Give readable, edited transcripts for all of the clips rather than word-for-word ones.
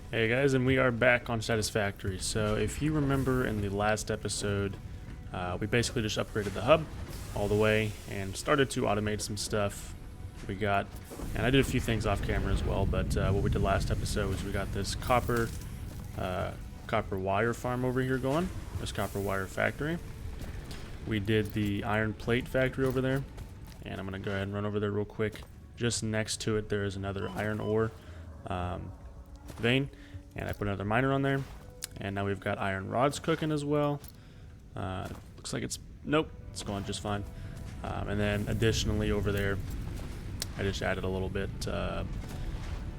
Hey guys, and we are back on Satisfactory. So if you remember in the last episode, we basically just upgraded the hub all the way and started to automate some stuff. We got, and I did a few things off camera as well, but what we did last episode was we got this copper wire farm over here going, this copper wire factory. We did the iron plate factory over there, and I'm going to go ahead and run over there real quick. Just next to it there is another iron ore vein, and I put another miner on there, and now we've got iron rods cooking as well. Looks like nope, it's going just fine. And then additionally over there I just added a little bit of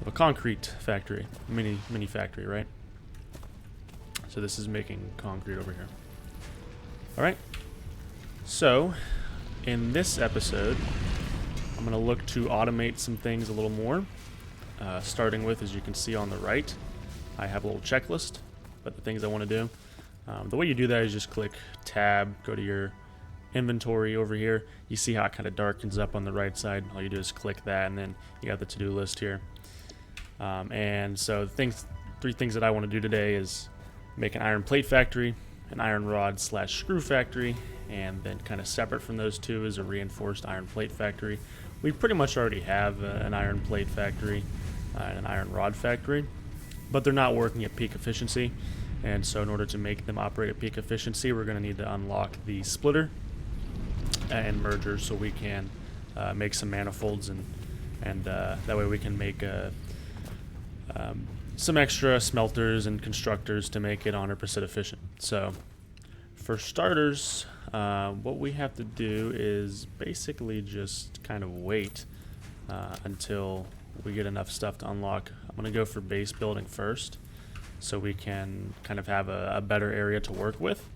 a concrete factory, mini factory, right? So this is making concrete over here. Alright, so in this episode I'm going to look to automate some things a little more. Starting with, as you can see on the right, I have a little checklist, but the things I want to do. The way you do that is just click tab, go to your inventory over here. You see how it kind of darkens up on the right side. All you do is click that, and then you got the to-do list here. And so three things that I want to do today is make an iron plate factory, an iron rod / screw factory, and then kind of separate from those two is a reinforced iron plate factory. We pretty much already have an iron plate factory and an iron rod factory, but they're not working at peak efficiency, and so in order to make them operate at peak efficiency, we're going to need to unlock the splitter and merger so we can make some manifolds, and that way we can make some extra smelters and constructors to make it 100% efficient. So for starters, what we have to do is basically just kind of wait until we get enough stuff to unlock. I'm going to go for base building first so we can kind of have a better area to work with.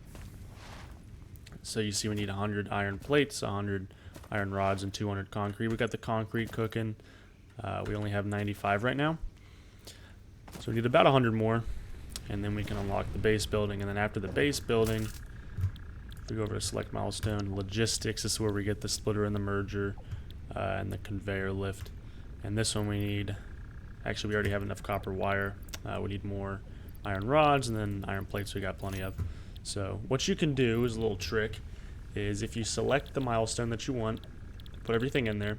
So you see we need 100 iron plates, 100 iron rods, and 200 concrete. We got the concrete cooking. We only have 95 right now. So we need about 100 more, and then we can unlock the base building. And then after the base building, if we go over to select milestone, logistics, this is where we get the splitter and the merger and the conveyor lift. And this one we need, actually we already have enough copper wire. We need more iron rods, and then iron plates we got plenty of. So what you can do is a little trick, is if you select the milestone that you want, put everything in there.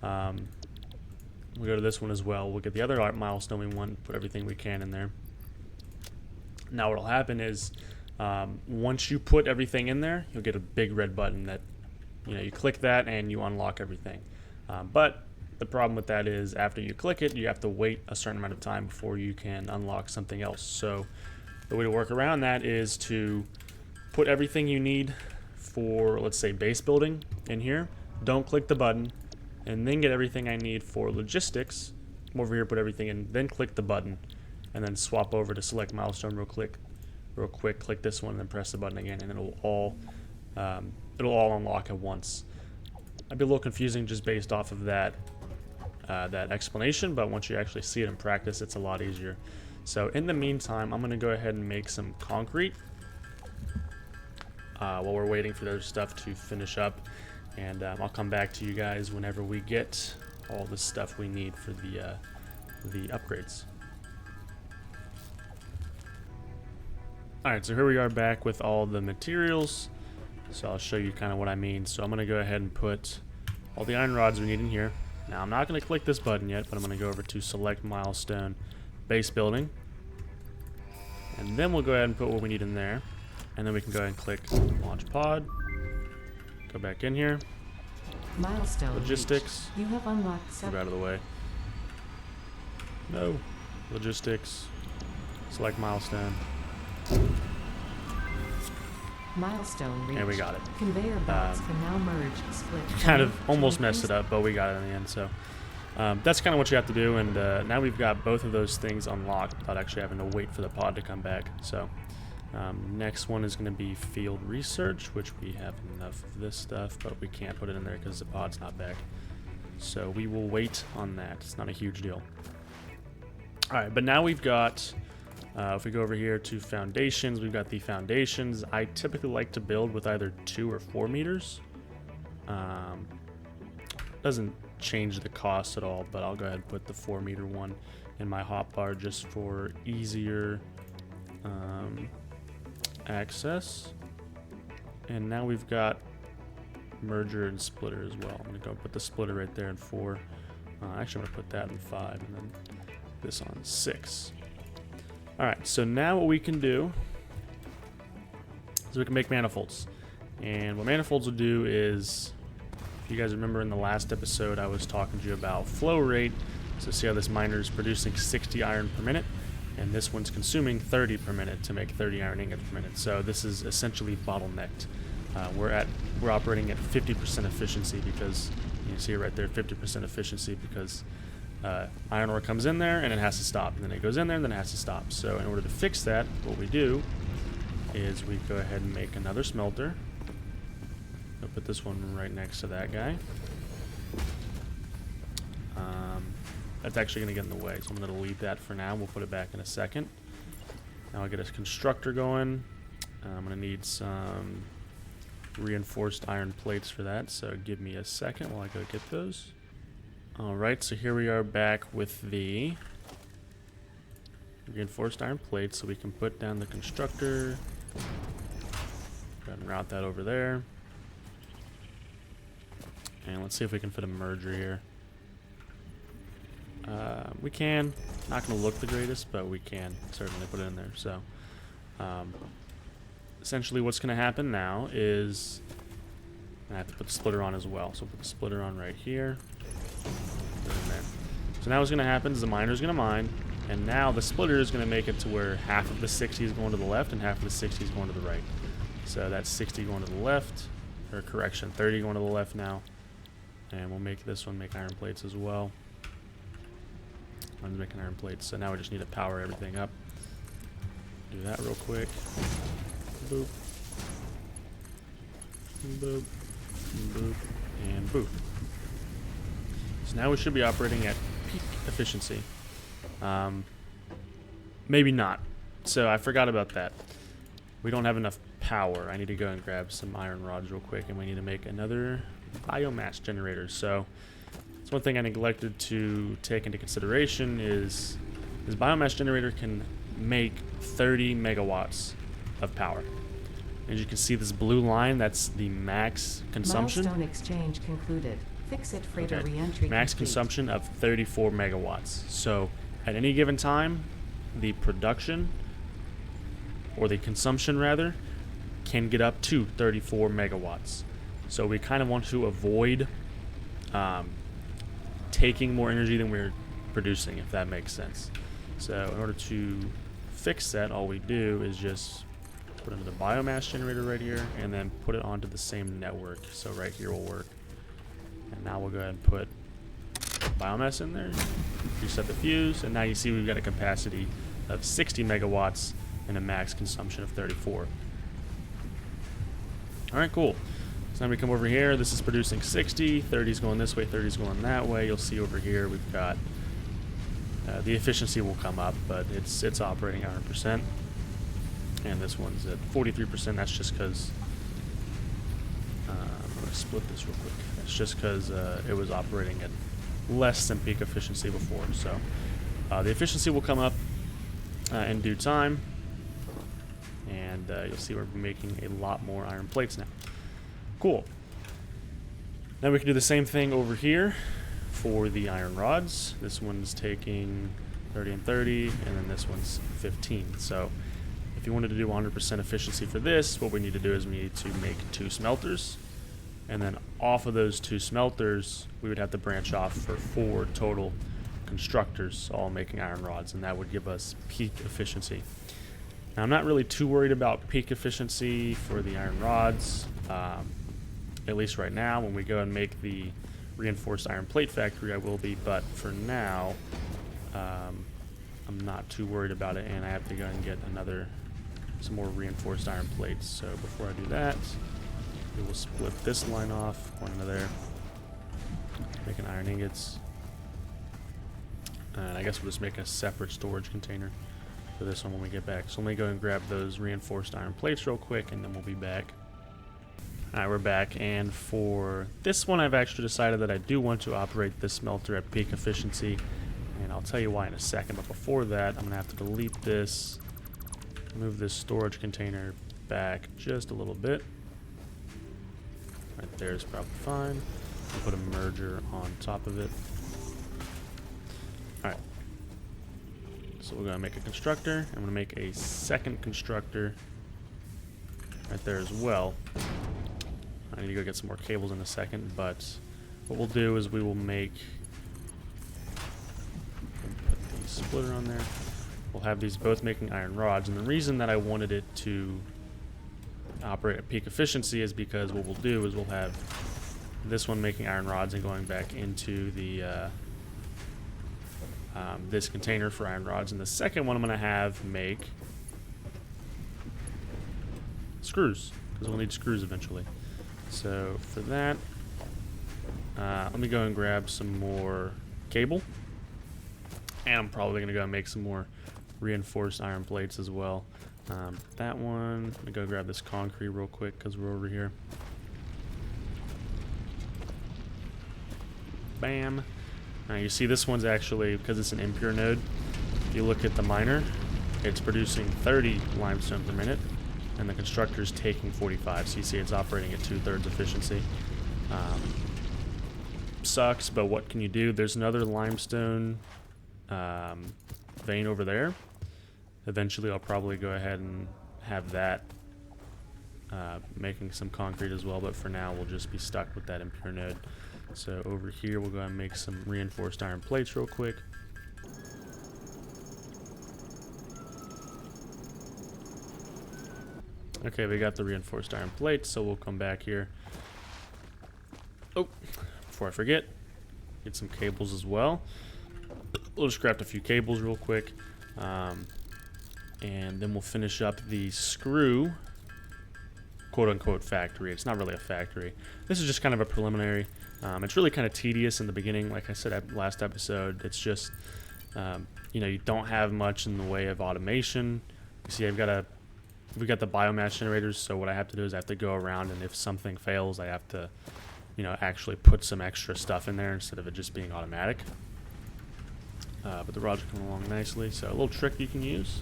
We go to this one as well. We'll get the other milestone we want, put everything we can in there. Now what'll happen is once you put everything in there, you'll get a big red button that, you click that and you unlock everything. But the problem with that is after you click it, you have to wait a certain amount of time before you can unlock something else. So the way to work around that is to put everything you need for, let's say, base building in here. Don't click the button, and then get everything I need for logistics. Come over here, put everything in, then click the button, and then swap over to select milestone real quick, click this one, and then press the button again, and it'll all unlock at once. Might be a little confusing just based off of that explanation, but once you actually see it in practice, it's a lot easier. So in the meantime, I'm going to go ahead and make some concrete while we're waiting for those stuff to finish up, and I'll come back to you guys whenever we get all the stuff we need for the upgrades. Alright, so here we are back with all the materials. So I'll show you kind of what I mean. So I'm going to go ahead and put all the iron rods we need in here. Now I'm not going to click this button yet, but I'm going to go over to select milestone, base building, and then we'll go ahead and put what we need in there, and then we can go ahead and click launch pod, go back in here, milestone logistics, reached. You have unlocked move out of the way, no, logistics, select milestone, milestone reached. and we got it. Conveyor belts can now merge, split. Kind of almost messed it up, but we got it in the end. So that's kind of what you have to do, and now we've got both of those things unlocked without actually having to wait for the pod to come back. So next one is going to be field research, which we have enough of this stuff, but we can't put it in there because the pod's not back. So we will wait on that. It's not a huge deal. Alright, but now we've got, if we go over here to foundations, we've got the foundations. I typically like to build with either 2 or 4 meters. Doesn't change the cost at all, but I'll go ahead and put the 4 meter one in my hotbar just for easier access. And now we've got merger and splitter as well. I'm gonna go put the splitter right there in 4. Actually, I'm gonna put that in 5 and then this on 6. All right, so now what we can do is we can make manifolds. And what manifolds will do is, if you guys remember in the last episode, I was talking to you about flow rate. So see how this miner is producing 60 iron per minute, and this one's consuming 30 per minute to make 30 iron ingots per minute. So this is essentially bottlenecked. We're operating at 50% efficiency because you see it right there, 50% efficiency because iron ore comes in there and it has to stop, and then it goes in there and then it has to stop. So in order to fix that, what we do is we go ahead and make another smelter. I'll put this one right next to that guy. That's actually going to get in the way, so I'm going to delete that for now. We'll put it back in a second. Now I'll get a constructor going. I'm going to need some reinforced iron plates for that, so give me a second while I go get those. Alright, so here we are back with the reinforced iron plates, so we can put down the constructor. Go ahead and route that over there. And let's see if we can fit a merger here. We can. Not going to look the greatest, but we can certainly put it in there. So, essentially what's going to happen now is I have to put the splitter on as well. So put the splitter on right here. Put it in there. So now what's going to happen is the miner's going to mine, and now the splitter is going to make it to where half of the 60 is going to the left and half of the 60 is going to the right. So that's 60 going to the left, or correction, 30 going to the left now. And we'll make this one make iron plates as well. I'm making iron plates, so now we just need to power everything up. Do that real quick. Boop. Boop. Boop. And boop. So now we should be operating at peak efficiency. Maybe not. So I forgot about that. We don't have enough power. I need to go and grab some iron rods real quick, and we need to make another biomass generator. So that's one thing I neglected to take into consideration is this biomass generator can make 30 megawatts of power. As you can see, this blue line, that's the max consumption. Milestone exchange concluded. Fix-it freighter re-entry Max complete. consumption of 34 megawatts. So at any given time, the production, or the consumption rather, can get up to 34 megawatts. So we kind of want to avoid taking more energy than we're producing, if that makes sense. So in order to fix that, all we do is just put into the biomass generator right here and then put it onto the same network. So right here will work. And now we'll go ahead and put biomass in there, reset the fuse, and now you see we've got a capacity of 60 megawatts and a max consumption of 34. Alright, cool. So now we come over here, this is producing 60, 30 is going this way, 30 is going that way. You'll see over here we've got the efficiency will come up, but it's operating 100%. And this one's at 43%. That's just because I'm going to split this real quick. That's just because it was operating at less than peak efficiency before. So the efficiency will come up in due time, and you'll see we're making a lot more iron plates now. Cool. Now we can do the same thing over here for the iron rods. This one's taking 30 and 30, and then this one's 15. So if you wanted to do 100% efficiency for this, what we need to do is we need to make 2 smelters. And then off of those 2 smelters, we would have to branch off for 4 total constructors, all making iron rods, and that would give us peak efficiency. Now, I'm not really too worried about peak efficiency for the iron rods, at least right now. When we go and make the reinforced iron plate factory, I will be, but for now, I'm not too worried about it, and I have to go and get some more reinforced iron plates. So before I do that, we will split this line off, one into there, making iron ingots, and I guess we'll just make a separate storage container for this one when we get back. So let me go and grab those reinforced iron plates real quick, and then we'll be back. Alright, we're back, and for this one I've actually decided that I do want to operate this smelter at peak efficiency, and I'll tell you why in a second, but before that, I'm going to have to delete this, move this storage container back just a little bit. Right there is probably fine. I'll put a merger on top of it. Alright. So we're going to make a constructor. I'm going to make a second constructor right there as well. I need to go get some more cables in a second, but what we'll do is we will make... Put the splitter on there. We'll have these both making iron rods, and the reason that I wanted it to operate at peak efficiency is because what we'll do is we'll have this one making iron rods and going back into the this container for iron rods, and the second one I'm going to have make screws, because we'll need screws eventually. So for that, let me go and grab some more cable, and I'm probably going to go and make some more reinforced iron plates as well. That one, let me go grab this concrete real quick because we're over here. Bam. Now you see this one's actually, because it's an impure node, if you look at the miner, it's producing 30 limestone per minute, and the constructor's taking 45, so you see it's operating at 2/3 efficiency. Sucks, but what can you do? There's another limestone vein over there. Eventually I'll probably go ahead and have that making some concrete as well, but for now we'll just be stuck with that impure node. So over here we'll go ahead and make some reinforced iron plates real quick. Okay, we got the reinforced iron plates, so we'll come back here. Oh, before I forget, get some cables as well. We'll just craft a few cables real quick. And then we'll finish up the screw, quote-unquote factory. It's not really a factory. This is just kind of a preliminary. It's really kind of tedious in the beginning. Like I said last episode, it's just, you know, you don't have much in the way of automation. You see, we got the biomass generators, so what I have to do is I have to go around, and if something fails, I have to, you know, actually put some extra stuff in there instead of it just being automatic. But the rods are coming along nicely. So a little trick you can use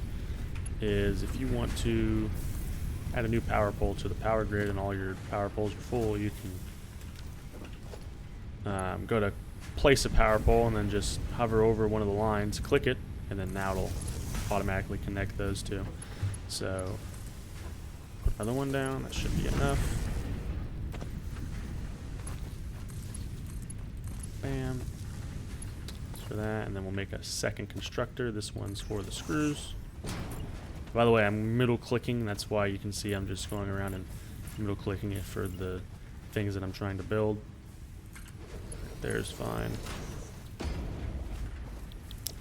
is if you want to add a new power pole to the power grid and all your power poles are full, you can go to place a power pole and then just hover over one of the lines, click it, and then now it'll automatically connect those two. So put another one down, that should be enough. Bam. That's for that, and then we'll make a second constructor. This one's for the screws. By the way, I'm middle clicking, that's why you can see I'm just going around and middle clicking it for the things that I'm trying to build. There's fine.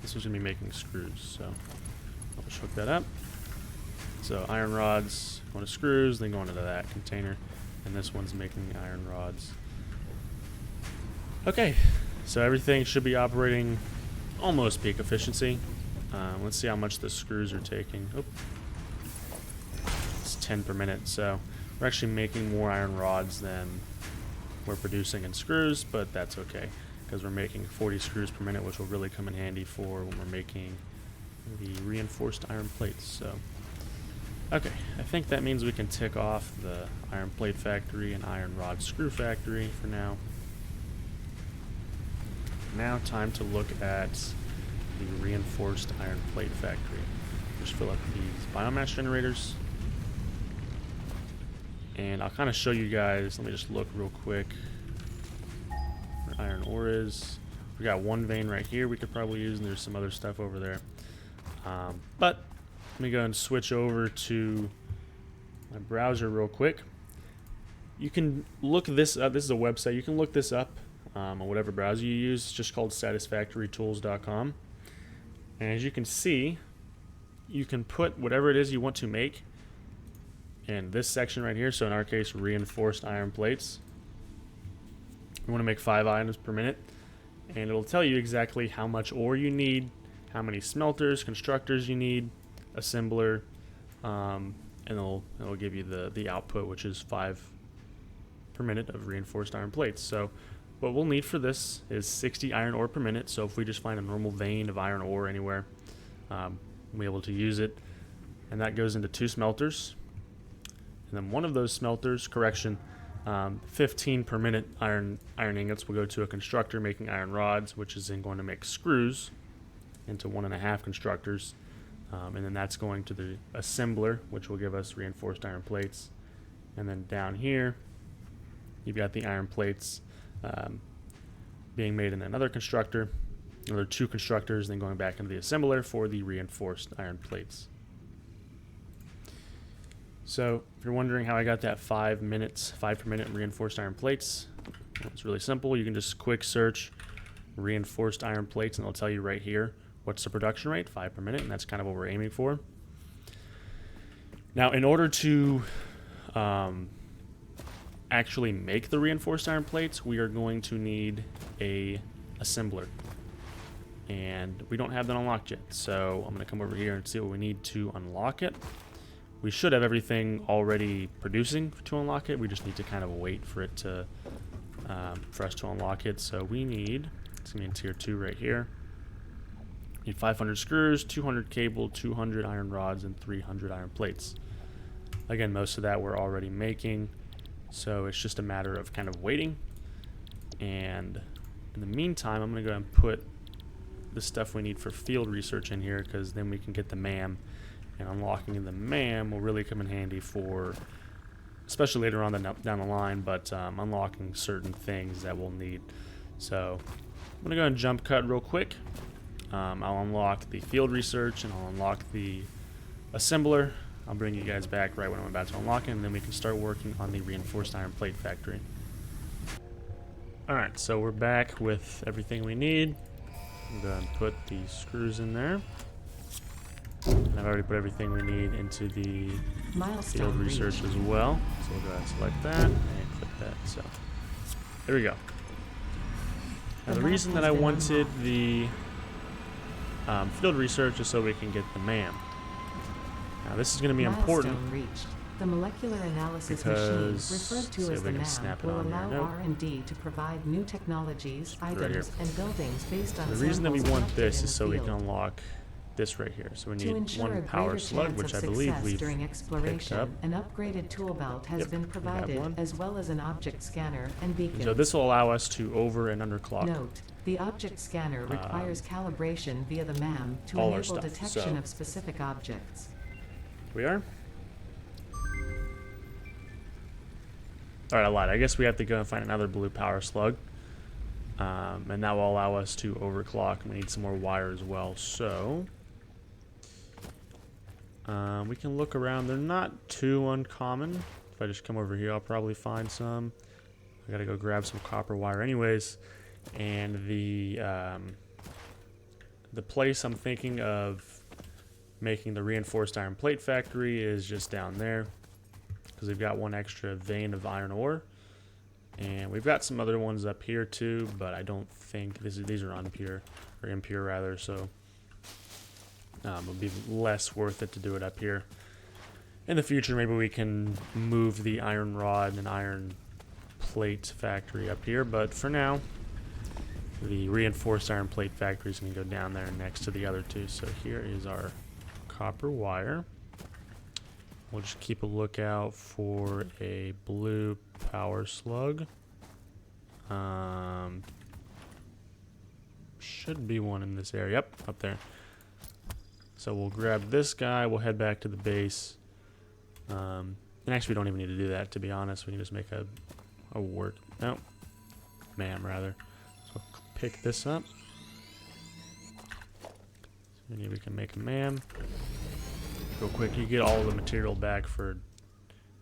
This is going to be making screws, so I'll just hook that up. So iron rods going to screws, then going into that container, and this one's making iron rods. Okay, so everything should be operating almost peak efficiency. Let's see how much the screws are taking. Oh, it's 10 per minute, so we're actually making more iron rods than we're producing in screws, but that's okay because we're making 40 screws per minute, which will really come in handy for when we're making the reinforced iron plates. So okay, I think that means we can tick off the iron plate factory and iron rod screw factory for now. Now time to look at the reinforced iron plate factory. Just fill up these biomass generators. And I'll kind of show you guys, let me just look real quick where iron ore is. We got one vein right here we could probably use, and there's some other stuff over there. But let me go and switch over to my browser real quick. You can look this up. This is a website. You can look this up on whatever browser you use. It's just called satisfactorytools.com. And as you can see, you can put whatever it is you want to make in this section right here. So in our case, reinforced iron plates. We want to make 5 items per minute, and it'll tell you exactly how much ore you need, how many smelters, constructors you need, assembler, and it'll give you the output, which is 5 per minute of reinforced iron plates. So what we'll need for this is 60 iron ore per minute. So if we just find a normal vein of iron ore anywhere, we'll be able to use it. And that goes into 2 smelters. And then one of those smelters, 15 per minute iron ingots will go to a constructor making iron rods, which is then going to make screws into 1.5 constructors. And then that's going to the assembler, which will give us reinforced iron plates. And then down here, you've got the iron plates being made in another constructor, another 2 constructors, then going back into the assembler for the reinforced iron plates. So if you're wondering how I got that 5 per minute reinforced iron plates, well, it's really simple. You can just quick search reinforced iron plates and it'll tell you right here what's the production rate, 5 per minute, and that's kind of what we're aiming for. Now, in order to actually make the reinforced iron plates, we are going to need a assembler. And we don't have that unlocked yet, so I'm going to come over here and see what we need to unlock it. We should have everything already producing to unlock it. We just need to kind of wait for it to, for us to unlock it. So we need, it's going to be in tier 2 right here. Need 500 screws, 200 cable, 200 iron rods, and 300 iron plates. Again, most of that we're already making, so it's just a matter of kind of waiting. And in the meantime, I'm going to go ahead and put the stuff we need for field research in here, because then we can get the MAM. And unlocking the MAM will really come in handy for, especially later on down the line, but unlocking certain things that we'll need. So I'm going to go ahead and jump cut real quick. I'll unlock the field research and I'll unlock the assembler. I'll bring you guys back right when I'm about to unlock it, and then we can start working on the reinforced iron plate factory. Alright, so we're back with everything we need. I'm going to put the screws in there. And I've already put everything we need into the field research as well. So we'll go ahead and select that and click that. So there we go. Now the reason that I wanted the field research is so we can get the MAM. Now this is going to be important reached. The molecular analysis because machine, referred to as the MAM, will allow R&D to provide new technologies, items, and buildings based on the reason that we samples want this collected is so in we the can field. unlock this right here. So we To need ensure a one power greater slug, chance which I of believe success we've during picked up. exploration, an upgraded tool belt has Yep, been we have provided, one. as well as an object scanner and beacons. So this will allow us to over and underclock Note, the object scanner requires calibration via the MAM to all our enable stuff, detection so- of specific objects. We are? Alright, I lied. I guess we have to go and find another blue power slug. And that will allow us to overclock. We need some more wire as well. So we can look around. They're not too uncommon. If I just come over here, I'll probably find some. I gotta go grab some copper wire anyways. And the place I'm thinking of making the reinforced iron plate factory is just down there, because we've got one extra vein of iron ore, and we've got some other ones up here too, but I don't think these are impure rather, so it'll be less worth it to do it up here. In the future, maybe we can move the iron rod and iron plate factory up here, but for now the reinforced iron plate factory is going to go down there next to the other two. So here is our copper wire. We'll just keep a lookout for a blue power slug. Should be one in this area. Yep, up there. So we'll grab this guy. We'll head back to the base. And actually, we don't even need to do that, to be honest. We can just make a wart. No, MAM rather. So pick this up. So maybe we can make a MAM. Real quick, you get all the material back for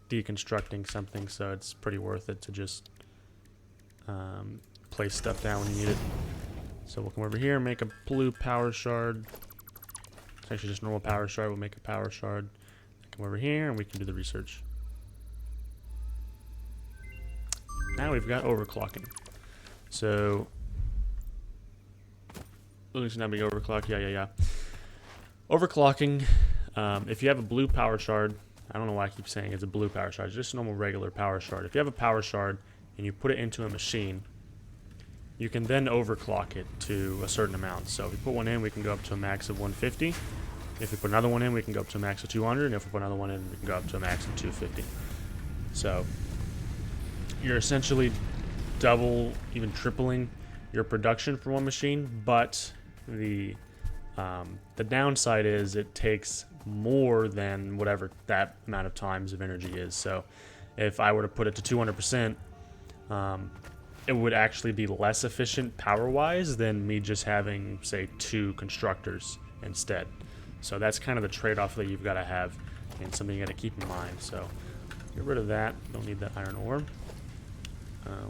deconstructing something, so it's pretty worth it to just place stuff down when you need it. So we'll come over here and make a blue power shard. It's actually just normal power shard. We'll make a power shard. Come over here and we can do the research. Now we've got overclocking. So looks now be overclock. Yeah. Overclocking. If you have a blue power shard, I don't know why I keep saying it's a blue power shard. It's just a normal regular power shard. If you have a power shard and you put it into a machine, you can then overclock it to a certain amount. So if we put one in, we can go up to a max of 150. If we put another one in, we can go up to a max of 200. And if we put another one in, we can go up to a max of 250. So you're essentially double, even tripling your production for one machine, but the downside is it takes more than whatever that amount of times of energy is. So if I were to put it to 200%, it would actually be less efficient power-wise than me just having, say, 2 constructors instead. So that's kind of the trade-off that you've got to have and something you got to keep in mind. So get rid of that. Don't need that iron ore.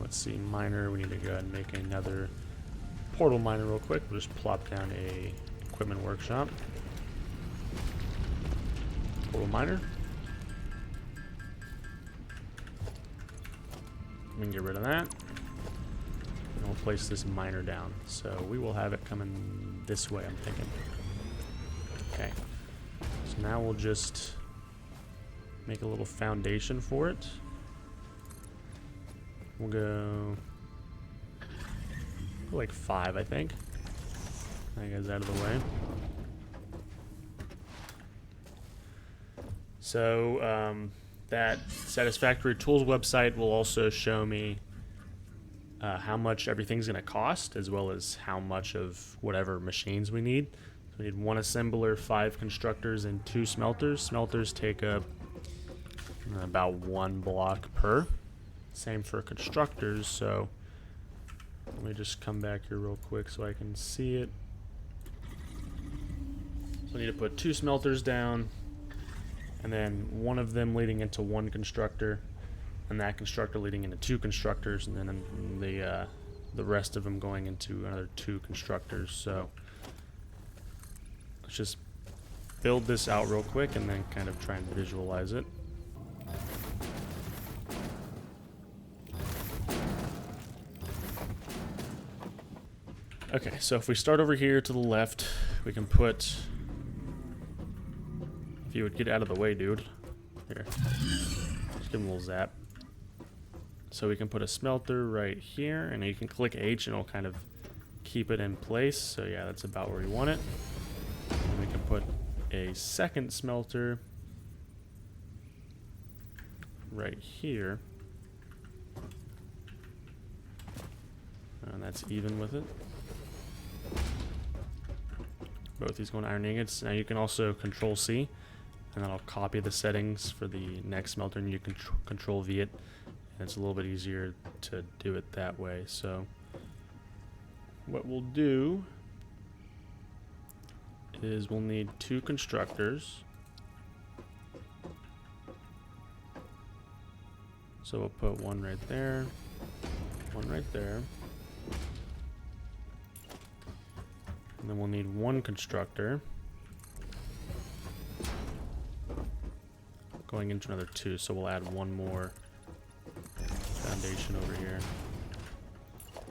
Let's see, miner. We need to go ahead and make another portal miner real quick. We'll just plop down a equipment workshop. Portal miner. We can get rid of that. And we'll place this miner down. So we will have it coming this way, I'm thinking. Okay. So now we'll just make a little foundation for it. We'll go like 5, I think. That guy's out of the way. So that Satisfactory Tools website will also show me how much everything's going to cost, as well as how much of whatever machines we need. So we need 1 assembler, 5 constructors, and 2 smelters. Smelters take up about 1 block per. Same for constructors, so let me just come back here real quick so I can see it. So I need to put 2 smelters down, and then 1 of them leading into 1 constructor, and that constructor leading into 2 constructors, and then the rest of them going into another 2 constructors. So let's just build this out real quick and then kind of try and visualize it. Okay, so if we start over here to the left, we can put, if you would get out of the way, dude. Here, just give him a little zap. So we can put a smelter right here, and you can click H and it'll kind of keep it in place. So yeah, that's about where we want it. And we can put a second smelter right here. And that's even with it. Both these going to iron ingots. Now you can also Control C, and then I'll copy the settings for the next smelter, and you can Control V it, and it's a little bit easier to do it that way. So what we'll do is we'll need 2 constructors. So we'll put 1 right there, 1 right there. And then we'll need 1 constructor going into another 2, so we'll add 1 more foundation over here,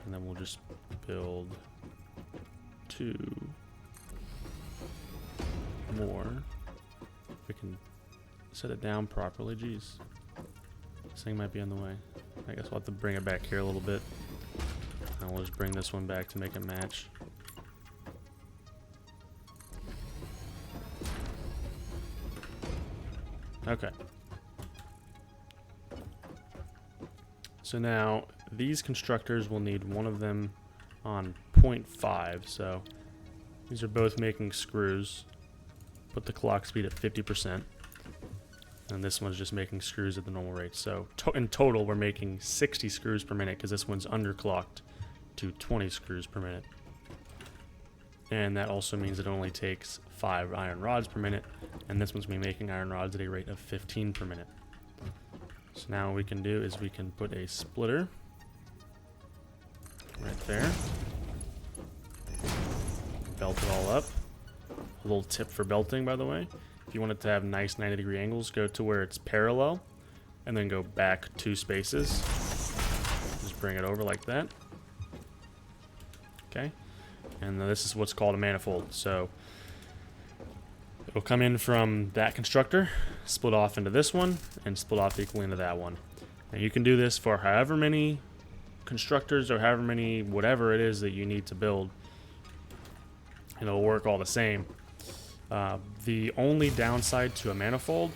and then we'll just build 2 more. If we can set it down properly. Jeez, this thing might be in the way. I guess we'll have to bring it back here a little bit, and we'll just bring this one back to make it match. Okay. So now these constructors will need 1 of them on 0.5. So these are both making screws. Put the clock speed at 50%. And this one's just making screws at the normal rate. So in total, we're making 60 screws per minute because this one's underclocked to 20 screws per minute. And that also means it only takes 5 iron rods per minute, and this one's going to be making iron rods at a rate of 15 per minute. So now what we can do is we can put a splitter right there, belt it all up. A little tip for belting, by the way: if you want it to have nice 90-degree angles, go to where it's parallel and then go back 2 spaces. Just bring it over like that. Okay. And this is what's called a manifold. So it'll come in from that constructor, split off into this one, and split off equally into that one. Now you can do this for however many constructors or however many whatever it is that you need to build, and it'll work all the same. The only downside to a manifold,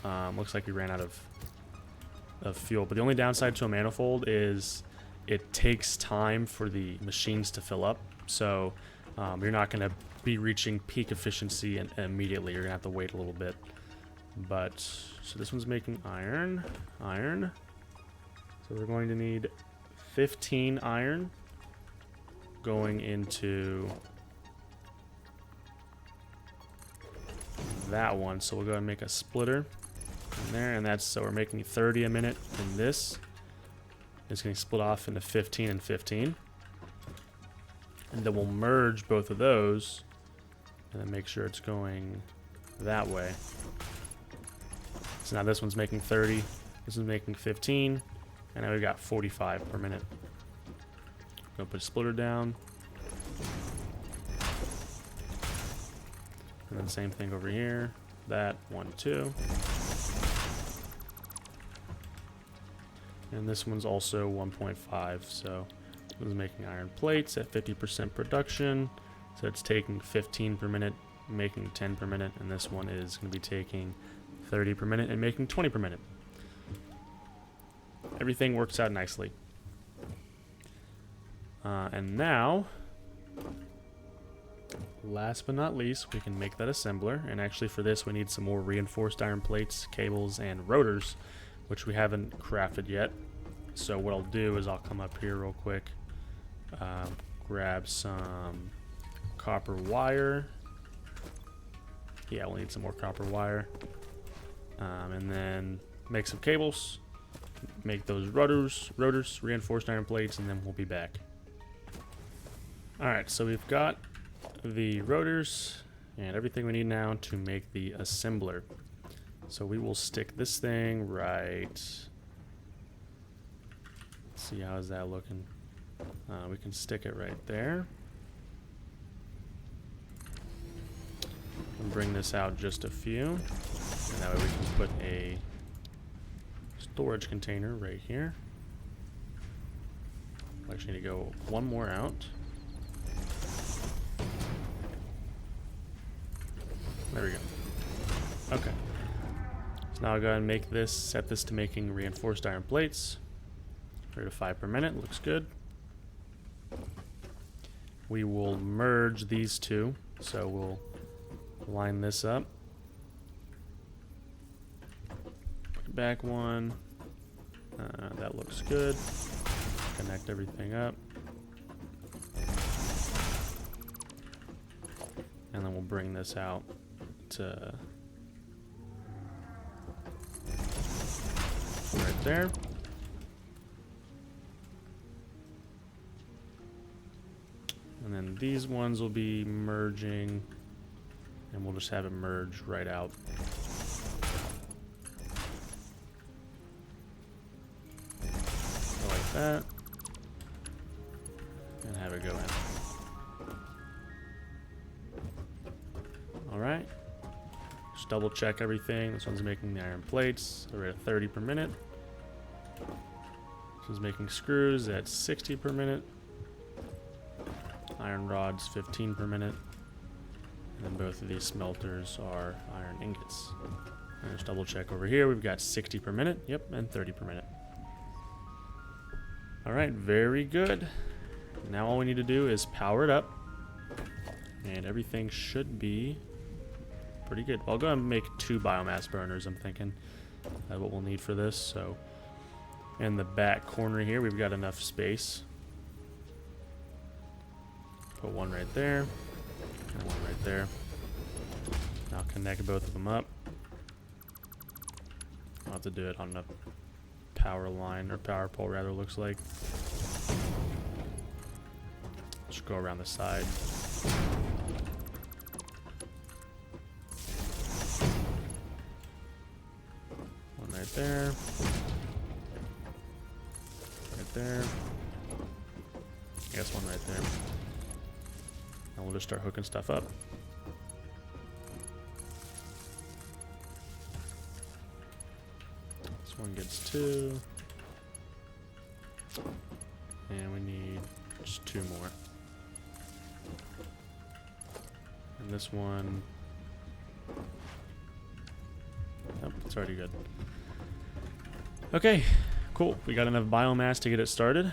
looks like we ran out of fuel, but the only downside to a manifold is it takes time for the machines to fill up. So you're not going to be reaching peak efficiency immediately. You're going to have to wait a little bit. But so this one's making iron. So we're going to need 15 iron going into that one. So we'll go ahead and make a splitter in there, and that's so we're making 30 a minute in this. It's going to split off into 15 and 15. And then we'll merge both of those and then make sure it's going that way. So now this one's making 30, this is making 15, and now we've got 45 per minute. Gonna put a splitter down. And then same thing over here. That, 1, 2. And this one's also 1.5, so this one's making iron plates at 50% production. So it's taking 15 per minute, making 10 per minute, and this one is going to be taking 30 per minute and making 20 per minute. Everything works out nicely. And now, last but not least, we can make that assembler. And actually for this, we need some more reinforced iron plates, cables, and rotors, which we haven't crafted yet. So what I'll do is I'll come up here real quick, grab some copper wire. Yeah, we'll need some more copper wire. And then make some cables, make those rotors, reinforced iron plates, and then we'll be back. Alright, so we've got the rotors and everything we need now to make the assembler. So we will stick this thing right. Let's see, how is that looking? We can stick it right there. And bring this out just a few. And that way we can put a storage container right here. We actually need to go one more out. There we go. Okay. So now I'll go ahead and make this, set this to making reinforced iron plates. 3 to 5 per minute, looks good. We will merge these two. So we'll line this up. Back one. That looks good. Connect everything up. And then we'll bring this out to right there. And then these ones will be merging, and we'll just have it merge right out. So like that. And have it go in. Alright. Just double check everything. This one's making the iron plates. So we're at 30 per minute. This one's making screws at 60 per minute. Iron rods 15 per minute. And then both of these smelters are iron ingots. And just double check over here. We've got 60 per minute. Yep, and 30 per minute. Alright, very good. Now all we need to do is power it up. And everything should be pretty good. I'll go and make 2 biomass burners, I'm thinking. That's what we'll need for this. So in the back corner here, we've got enough space. Put one right there, and one right there. I'll connect both of them up. I'll have to do it on the power line, or power pole rather, looks like. Just go around the side. One right there. Right there. I guess one right there. And we'll just start hooking stuff up. This one gets 2. And we need just 2 more. And this one... Oh, it's already good. Okay, cool. We got enough biomass to get it started.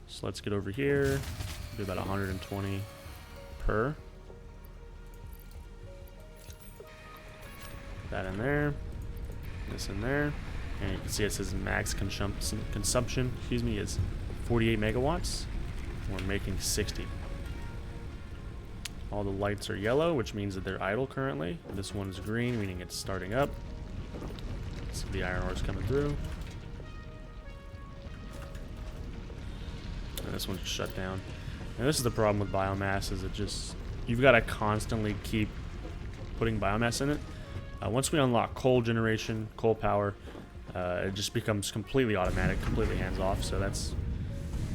So let's get over here. Do about 120 per. That in there. This in there. And you can see it says max consumption, is 48 megawatts. We're making 60. All the lights are yellow, which means that they're idle currently. This one's green, meaning it's starting up. So the iron ore is coming through. And this one's shut down. And this is the problem with biomass, is it just, you've got to constantly keep putting biomass in it. Once we unlock coal generation, coal power, it just becomes completely automatic, completely hands-off, so that's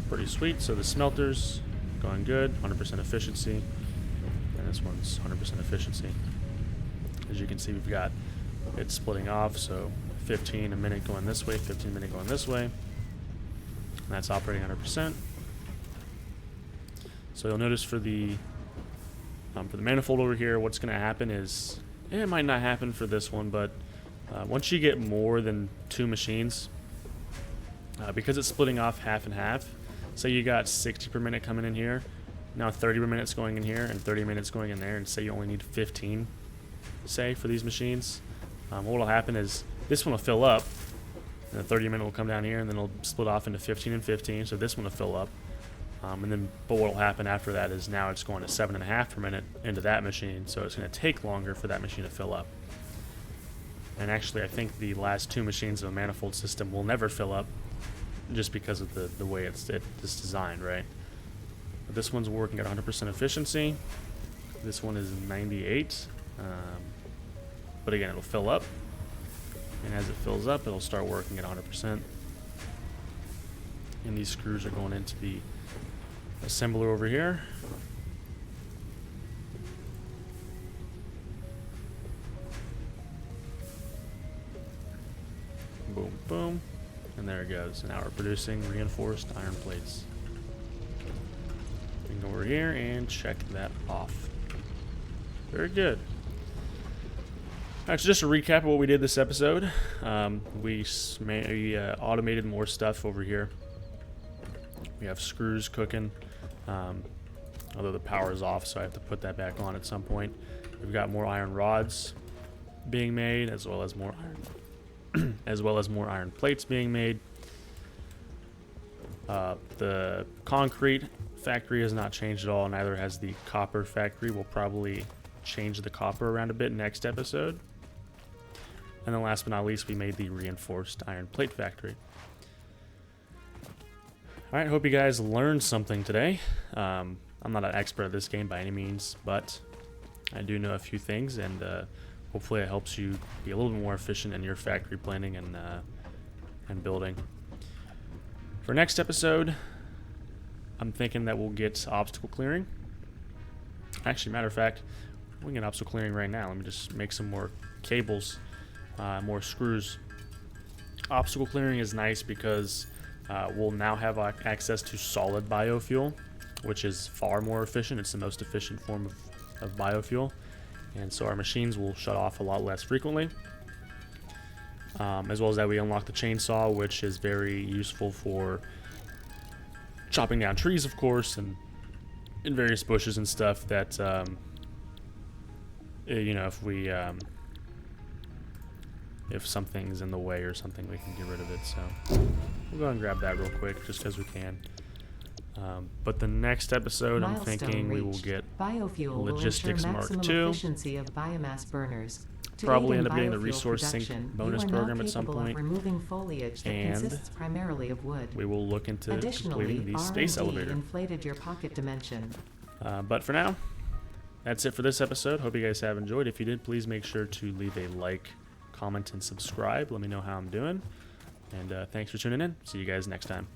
pretty sweet. So the smelter's going good, 100% efficiency, and this one's 100% efficiency. As you can see, we've got it splitting off, so 15 a minute going this way, 15 a minute going this way, and that's operating 100%. So you'll notice for the manifold over here, what's going to happen is, it might not happen for this one, but once you get more than 2 machines, because it's splitting off half and half, say you got 60 per minute coming in here, now 30 per minute's going in here, and 30 minutes going in there, and say you only need 15, say, for these machines, what will happen is this one will fill up, and the 30 minute will come down here, and then it'll split off into 15 and 15, so this one will fill up. But what will happen after that is now it's going to 7.5 per minute into that machine, so it's going to take longer for that machine to fill up. And actually, I think the last 2 machines of a manifold system will never fill up, just because of the way it's designed, right? But this one's working at 100% efficiency. This one is 98, but again, it'll fill up, and as it fills up, it'll start working at 100%. And these screws are going into the assembler over here. Boom, boom, and there it goes. And now we're producing reinforced iron plates. We can go over here and check that off. Very good. Alright, so just a recap of what we did this episode. We automated more stuff over here. We have screws cooking. Although the power is off, so I have to put that back on at some point. We've got more iron rods being made, as well as more iron plates being made. The concrete factory has not changed at all, neither has the copper factory. We'll probably change the copper around a bit next episode. And then last but not least, we made the reinforced iron plate factory. Alright, hope you guys learned something today. I'm not an expert at this game by any means, but I do know a few things, and hopefully it helps you be a little bit more efficient in your factory planning and building. For next episode, I'm thinking that we'll get obstacle clearing. Actually, matter of fact, we can get obstacle clearing right now. Let me just make some more cables, more screws. Obstacle clearing is nice because we'll now have access to solid biofuel, which is far more efficient. It's the most efficient form of biofuel, and so our machines will shut off a lot less frequently. As well as that, we unlock the chainsaw, which is very useful for chopping down trees, of course, and in various bushes and stuff that, you know, if something's in the way or something, we can get rid of it. So we'll go and grab that real quick, just because we can. But the next episode, I'm thinking we will get Biofuel Logistics will Mark maximum II. efficiency of biomass burners. To Probably aid in end up getting the biofuel resource sync production, bonus you are now program at some capable of point. removing foliage that And consists primarily of wood. We will look into Additionally, completing the space R&D elevator. inflated your pocket dimension. But for now, that's it for this episode. Hope you guys have enjoyed. If you did, please make sure to leave a like, comment, and subscribe. Let me know how I'm doing. And thanks for tuning in. See you guys next time.